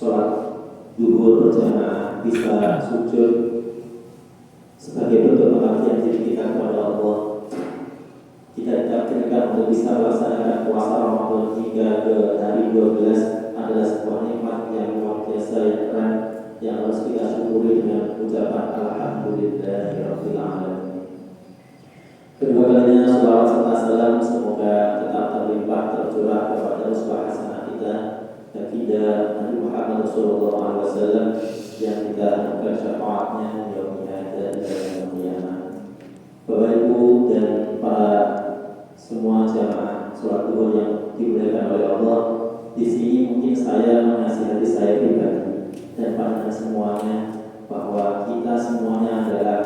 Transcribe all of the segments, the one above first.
sholat zuhur berjamaah bisa sujud sebagai bentuk pengabdian diri kita kepada Allah. Kita ditakdirkan untuk bisa melaksanakan puasa Ramadan hingga ke hari 12 adalah sebuah nikmat yang luar biasa yang keren, yang harus kita syukuri dengan ucapan Alhamdulillahirabbil alamin. Kedua kalinya shalawat serta salam semoga tetap terlimpah tercurah kepada uswah hasanah kita baginda Nabi Muhammad sallallahu alaihi wasallam yang kita harapkan syafaatnya yaumil akhir dan yaumil qiyamah. Bapak Ibu dan para semua jamaah sholat zuhur yang dimuliakan oleh Allah, di sini mungkin saya menasihati saya pribadi dan pandangan semuanya bahwa kita semuanya adalah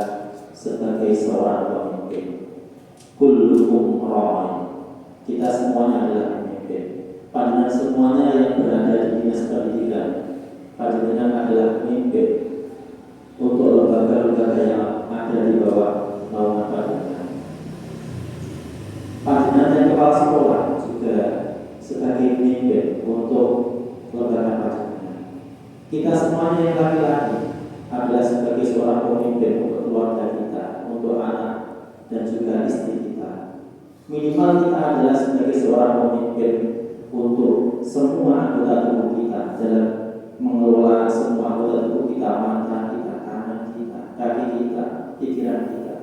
sebagai seorang pemimpin. Kullukum ra'in. Kita semuanya adalah pemimpin. Pandangan semuanya yang berada di dinas pendidikan, pandangan adalah pemimpin untuk lembaga-lembaga yang ada di bawah naungan pandangan. Pandangan dan kepala sekolah juga sebagai pemimpin untuk lembaga pandangan. Kita semuanya yang laki-laki adalah sebagai seorang pemimpin untuk keluarga kita, untuk anak dan juga istri kita. Minimal kita adalah sebagai seorang pemimpin untuk semua anggota tubuh kita dalam mengelola semua anggota tubuh kita, mata kita, tangan kita, kaki kita, pikiran kita.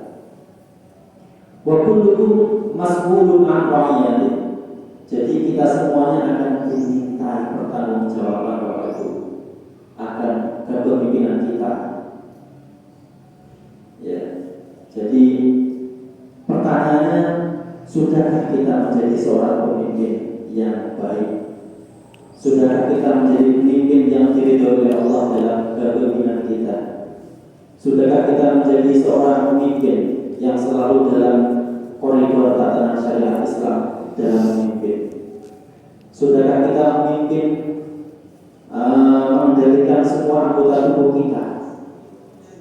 Wa kullukum mas'ulun 'an ra'iyatihi. Jadi kita semuanya akan dimintai pertanggungjawaban Bapak Ibu akan kepemimpinan kita. Ya. Jadi pertanyaannya, sudahkah kita menjadi seorang pemimpin yang baik? Sudahkah kita menjadi pemimpin yang diridhoi oleh Allah dalam kepemimpinan kita? Sudahkah kita menjadi seorang pemimpin yang selalu dalam koridor tatanan syariat Islam dalam memimpin? Sudahkah kita memimpin mengendalikan semua anggota tubuh kita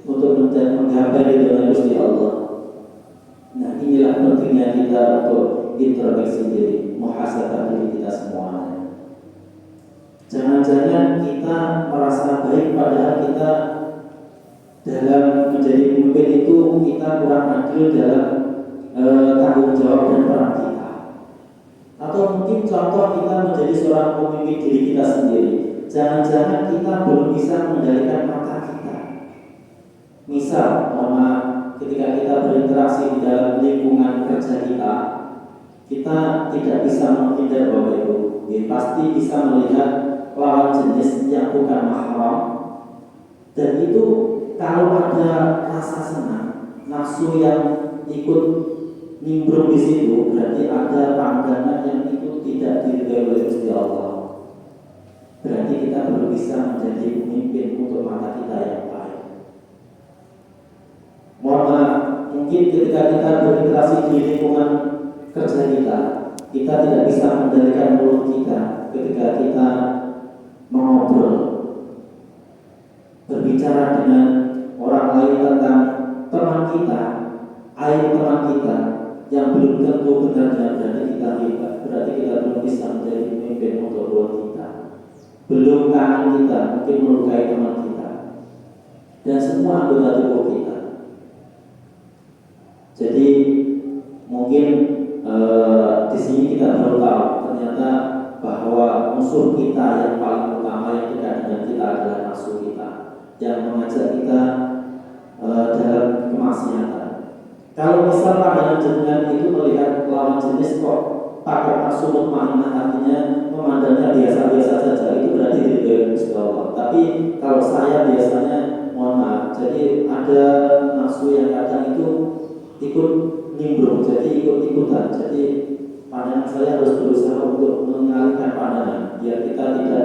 untuk menggapai ridhonya Gusti Allah? Nah, inilah pentingnya kita untuk introspeksi diri, muhasabah diri kita semuanya. Jangan-jangan kita merasa baik padahal kita dalam menjadi pemimpin itu kita kurang adil dalam tanggung jawab dan peran kita. Atau mungkin contoh kita menjadi seorang pemimpin diri kita sendiri. Jangan-jangan kita belum bisa mengendalikan mata kita. Misal, ketika kita berinteraksi di dalam lingkungan kerja kita tidak bisa menghindar Bapak Ibu. Pasti bisa melihat lawan jenis yang bukan mahram. Dan itu kalau ada rasa senang, nafsu yang ikut nimbrung di situ, berarti ada pandangan yang itu tidak diridhoi oleh Gusti Allah. Berarti kita belum bisa menjadi pemimpin untuk mata kita yang baik. Mohon maaf, mungkin ketika kita berinteraksi di lingkungan kerja kita tidak bisa mengendalikan mulut kita ketika kita mengobrol, berbicara dengan orang lain tentang teman kita, aib teman kita yang belum tentu benar, berarti kita hebat, berarti kita belum bisa menjadi pemimpin untuk mulut kita. Belum tangan kita mungkin melukai teman kita dan semua anggota tubuh kita. Jadi mungkin di sini kita baru tahu ternyata bahwa musuh kita yang paling utama yang dekat dengan kita adalah nafsu kita yang mengajak kita dalam kemaksiatan. Kalau misal pandangan jenengan itu melihat lawan jenis kok pakai nafsu mutmainnah, artinya memandangnya biasa-biasa saja, itu berarti diridhoi Gusti Allah. Tapi kalau saya biasanya mohon maaf, jadi ada nafsu yang kadang itu ikut nimbrung, jadi ikut-ikutan. Jadi pandangan saya harus berusaha untuk mengalihkan pandangan biar kita tidak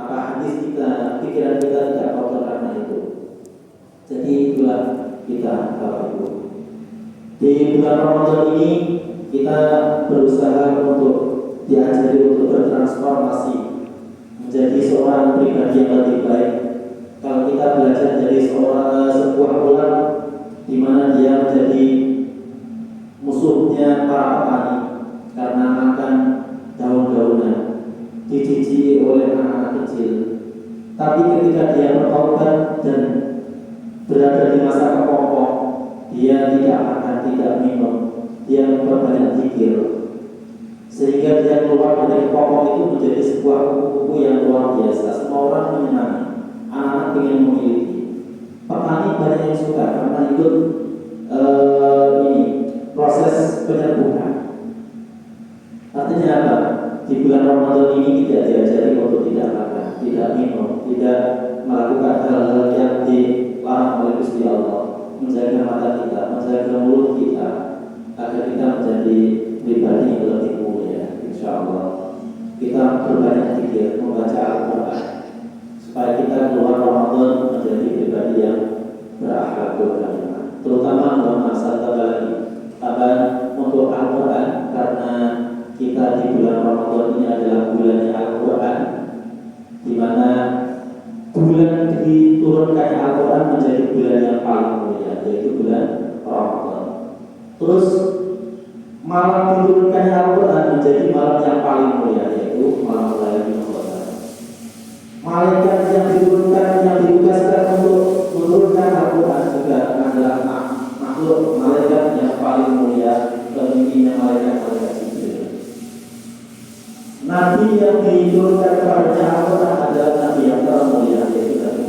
hadis kita, pikiran kita tidak kotor karena itu. Jadi itulah kita Bapak Ibu. Di bulan Ramadan ini kita berusaha untuk diajari untuk bertransformasi menjadi seorang pribadi yang lebih baik. Kalau kita belajar dari sebuah ular di mana dia menjadi musuhnya para petani karena makan daun-daunan, dijijiki oleh anak-anak kecil, Tapi ketika dia bertaubat dan berada di masa kekokong, dia tidak makan, tidak minum, dia memperbanyak zikir, sehingga dia keluar dari kekokong itu menjadi sebuah kupu-kupu yang luar biasa. Semua orang menyenangi, anak-anak ingin memiliki. Petani banyak yang suka karena ikut ini proses penyerbukan. Artinya apa? Di bulan Ramadan ini tidak diajari untuk tidak makan, tidak minum, tidak melakukan hal-hal yang dilarang oleh Gusti Allah, menjaga mata kita, menjaga mulut kita, agar kita menjadi pribadi yang lebih mulia. Insya Allah kita berbanyak zikir, membaca Al-Quran, supaya kita keluar Ramadan menjadi pribadi yang berakhlakul karimah. Terutama dalam masa untuk Al-Quran, karena kita di bulan Ramadan ini adalah bulannya Al-Quran, di mana bulan diturunkannya Al-Quran menjadi bulan yang paling mulia, yaitu bulan Ramadan. Terus malam diturunkannya Al-Quran menjadi malam yang paling mulia, yaitu malam Lailatul Qadar. Malaikat yang diturunkan, yang ditugaskan untuk menurunkan Al-Quran juga adalah makhluk malaikat yang paling mulia, pemimpinnya malaikat Jibril. Nabi yang diturunkan kepadanya Al-Quran adalah Nabi yang termulia, yaitu Nabi